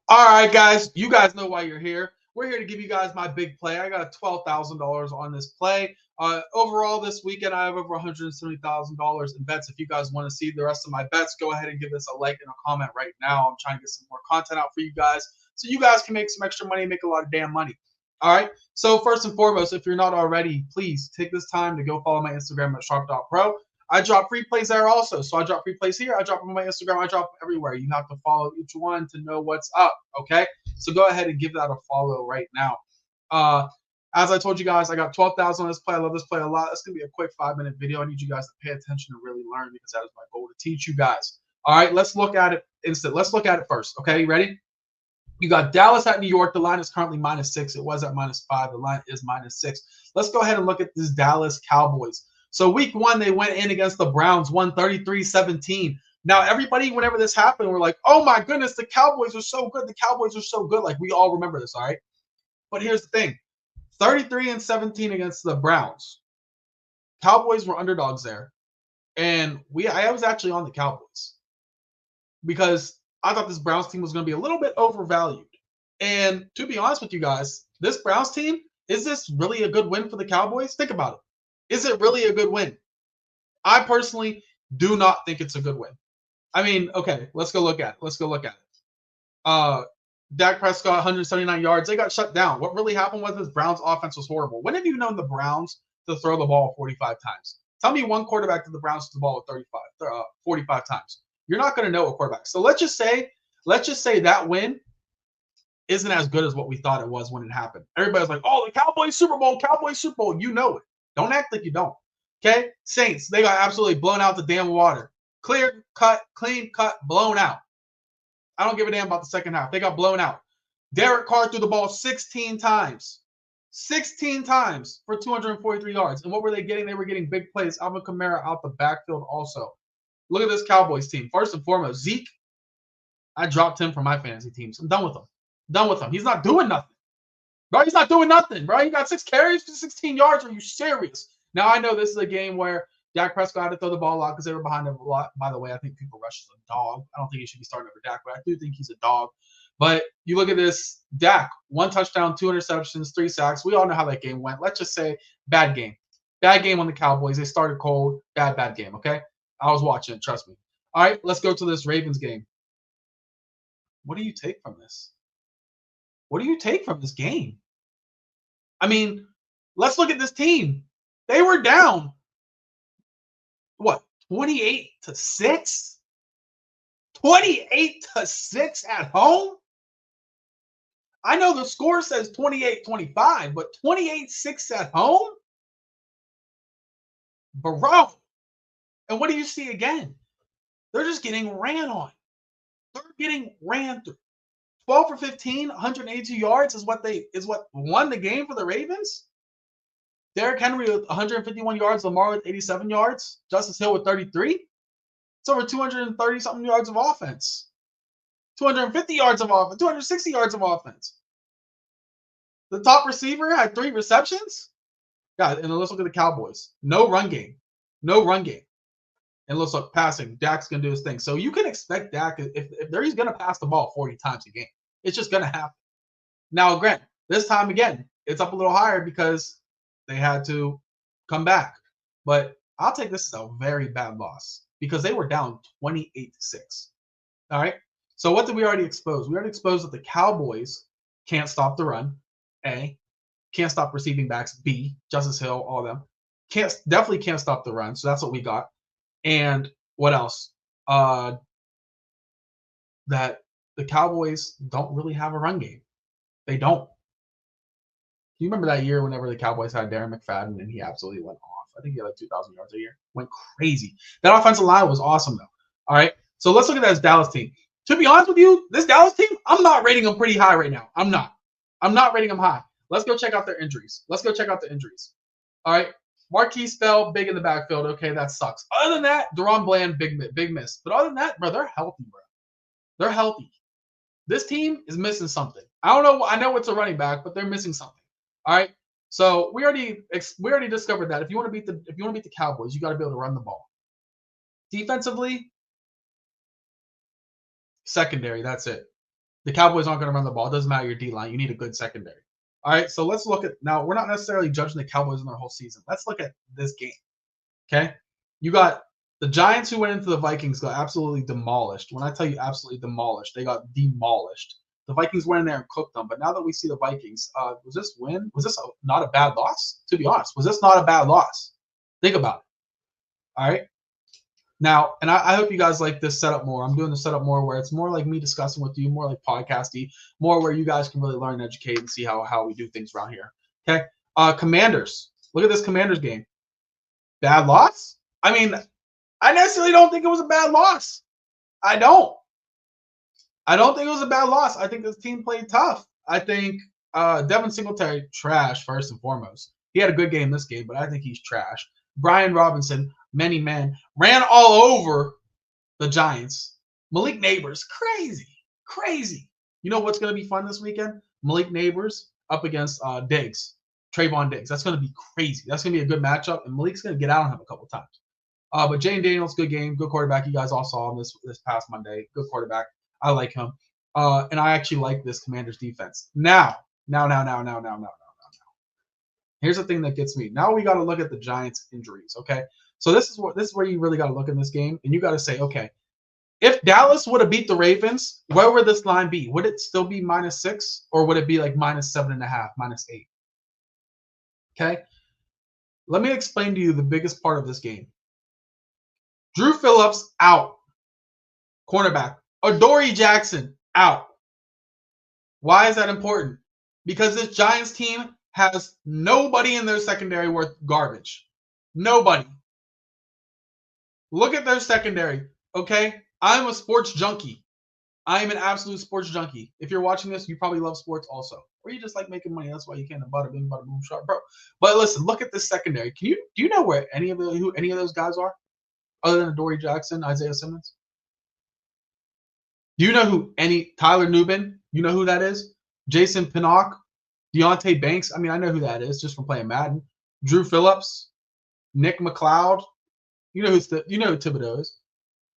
All right, guys, you guys know why you're here. We're here to give you guys my big play. I got $12,000 on this play. Overall, this weekend, I have over $170,000 in bets. If you guys want to see the rest of my bets, go ahead and give us a like and a comment right now. I'm trying to get some more content out for you guys so you guys can make some extra money and make a lot of damn money. All right. So, first and foremost, if you're not already, please take this time to go follow my Instagram at sharp.pro. I drop free plays there also. So I drop free plays here. I drop them on my Instagram. I drop them everywhere. You have to follow each one to know what's up. Okay. So go ahead and give that a follow right now. Uh, as I told you guys, I got 12,000 on this play. I love this play a lot. It's going to be a quick 5-minute video. I need you guys to pay attention and really learn because that is my goal to teach you guys. All right. Let's look at it instant. Let's look at it first. Okay. You ready? You got Dallas at New York. The line is currently -6. It was at -5. The line is -6. Let's go ahead and look at this Dallas Cowboys. So week 1, they went in against the Browns, won 33-17. Now, everybody, whenever this happened, we're like, oh my goodness, the Cowboys are so good. The Cowboys are so good. Like, we all remember this, all right? But here's the thing. 33-17 against the Browns. Cowboys were underdogs there. And I was actually on the Cowboys because I thought this Browns team was going to be a little bit overvalued. And to be honest with you guys, this Browns team, is this really a good win for the Cowboys? Think about it. Is it really a good win? I personally do not think it's a good win. I mean, okay, let's go look at it. Dak Prescott, 179 yards. They got shut down. What really happened was this Browns offense was horrible. When have you known the Browns to throw the ball 45 times? Tell me one quarterback to the Browns threw the ball 45 times. You're not going to know a quarterback. So let's just say that win isn't as good as what we thought it was when it happened. Everybody's like, oh, the Cowboys Super Bowl, Cowboys Super Bowl. You know it. Don't act like you don't. Okay? Saints, they got absolutely blown out the damn water. Clean cut, blown out. I don't give a damn about the second half. They got blown out. Derek Carr threw the ball 16 times. 16 times for 243 yards. And what were they getting? They were getting big plays. Alvin Kamara out the backfield also. Look at this Cowboys team. First and foremost, Zeke, I dropped him from my fantasy teams. I'm done with him. He's not doing nothing. Bro, he's not doing nothing, bro. He got 6 carries for 16 yards. Are you serious? Now, I know this is a game where Dak Prescott had to throw the ball a lot because they were behind him a lot. By the way, I think Cooper Rush is a dog. I don't think he should be starting over Dak, but I do think he's a dog. But you look at this, Dak, 1 touchdown, 2 interceptions, 3 sacks. We all know how that game went. Let's just say bad game. Bad game on the Cowboys. They started cold. Bad game, okay? I was watching it, trust me. All right, let's go to this Ravens game. What do you take from this? What do you take from this game? I mean, let's look at this team. They were down, what, 28-6? 28-6 at home? I know the score says 28-25, but 28-6 at home? Bro. And what do you see again? They're just getting ran on. They're getting ran through. 12 for 15, 182 yards is what won the game for the Ravens. Derrick Henry with 151 yards, Lamar with 87 yards, Justice Hill with 33. It's over 230-something yards of offense. 250 yards of offense, 260 yards of offense. The top receiver had 3 receptions. Yeah, and let's look at the Cowboys. No run game. And let's look passing. Dak's going to do his thing. So you can expect Dak, if he's going to pass the ball 40 times a game. It's just going to happen. Now, Grant, this time again, it's up a little higher because they had to come back. But I'll take this as a very bad loss because they were down 28-6. All right? So what did we already expose? We already exposed that the Cowboys can't stop the run, A. Can't stop receiving backs, B. Justice Hill, all of them. Definitely can't stop the run. So that's what we got. And what else? That the Cowboys don't really have a run game. They don't. You remember that year whenever the Cowboys had Darren McFadden and he absolutely went off? I think he had like 2,000 yards a year. Went crazy. That offensive line was awesome, though. All right? So let's look at this Dallas team. To be honest with you, this Dallas team, I'm not rating them pretty high right now. I'm not rating them high. Let's go check out their injuries. All right? Marquise fell big in the backfield. Okay, that sucks. Other than that, Deron Bland, big miss. But other than that, bro, they're healthy, bro. They're healthy. This team is missing something. I don't know. I know it's a running back, but they're missing something. All right. So we already discovered that if you want to beat the Cowboys, you got to be able to run the ball. Defensively, secondary. That's it. The Cowboys aren't going to run the ball. It doesn't matter your D-line. You need a good secondary. All right, so let's look at now. We're not necessarily judging the Cowboys in their whole season. Let's look at this game. Okay, you got the Giants who went into the Vikings got absolutely demolished. When I tell you absolutely demolished, they got demolished. The Vikings went in there and cooked them. But now that we see the Vikings, was this win? Was this not a bad loss? To be honest, was this not a bad loss? Think about it. All right. Now, and I hope you guys like this setup more. I'm doing the setup more where it's more like me discussing with you, more like podcasty, more where you guys can really learn and educate and see how we do things around here. Okay. Commanders. Look at this Commanders game. Bad loss? I mean, I necessarily don't think it was a bad loss. I don't think it was a bad loss. I think this team played tough. I think Devin Singletary, trash, first and foremost. He had a good game this game, but I think he's trash. Brian Robinson, many men, ran all over the Giants. Malik Neighbors, crazy. You know what's going to be fun this weekend? Malik Neighbors up against Trayvon Diggs. That's going to be crazy. That's going to be a good matchup, and Malik's going to get out on him a couple times. But Jane Daniels, good game, good quarterback. You guys all saw him this past Monday. Good quarterback. I like him. And I actually like this Commanders defense. Now. Here's the thing that gets me. Now we got to look at the Giants' injuries, okay? So this is where you really got to look in this game, and you got to say, okay, if Dallas would have beat the Ravens, where would this line be? Would it still be -6, or would it be like -7.5, -8? Okay? Let me explain to you the biggest part of this game. Drew Phillips out. Cornerback. Adoree Jackson out. Why is that important? Because this Giants team has nobody in their secondary worth garbage. Nobody. Look at their secondary, okay? I'm a sports junkie. I am an absolute sports junkie. If you're watching this, you probably love sports also. Or you just like making money. That's why you can't bada bing, bada boom, sharp, bro. But listen, look at this secondary. Do you know where who any of those guys are? Other than Adoree Jackson, Isaiah Simmons? Do you know who Tyler Nubin? You know who that is? Jason Pinnock? Deontay Banks? I mean, I know who that is just from playing Madden. Drew Phillips? Nick McLeod? You know who Thibodeau is.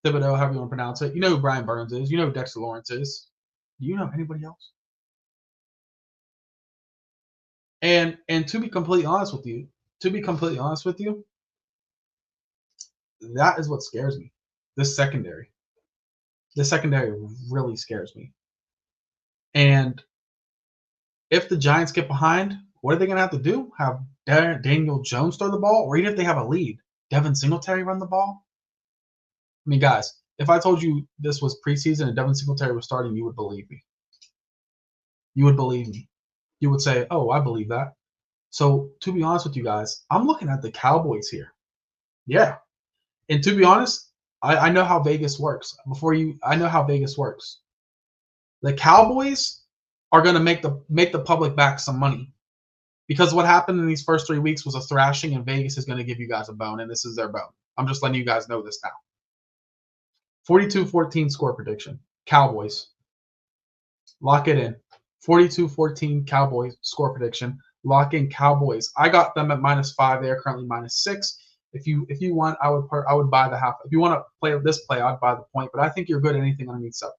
Thibodeau, however you want to pronounce it. You know who Brian Burns is. You know who Dexter Lawrence is. Do you know anybody else? And to be completely honest with you, that is what scares me. This secondary. This secondary really scares me. And if the Giants get behind, what are they going to have to do? Have Daniel Jones throw the ball? Or even if they have a lead, Devin Singletary run the ball? I mean, guys, if I told you this was preseason and Devin Singletary was starting, you would believe me. You would believe me. You would say, oh, I believe that. So to be honest with you guys, I'm looking at the Cowboys here. Yeah. And to be honest, I know how Vegas works. I know how Vegas works. The Cowboys are going to make the public back some money. Because what happened in these first 3 weeks was a thrashing, and Vegas is going to give you guys a bone, and this is their bone. I'm just letting you guys know this now. 42-14 score prediction. Cowboys. Lock it in. 42-14 Cowboys score prediction. Lock in Cowboys. I got them at -5. They are currently -6. If you want, I would buy the half. If you want to play this play, I'd buy the point. But I think you're good at anything underneath 7.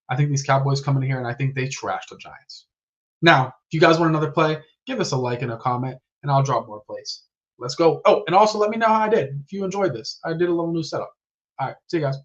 I think these Cowboys come in here, and I think they trash the Giants. Now, if you guys want another play, give us a like and a comment, and I'll drop more plays. Let's go. Oh, and also let me know how I did. If you enjoyed this, I did a little new setup. All right, see you guys.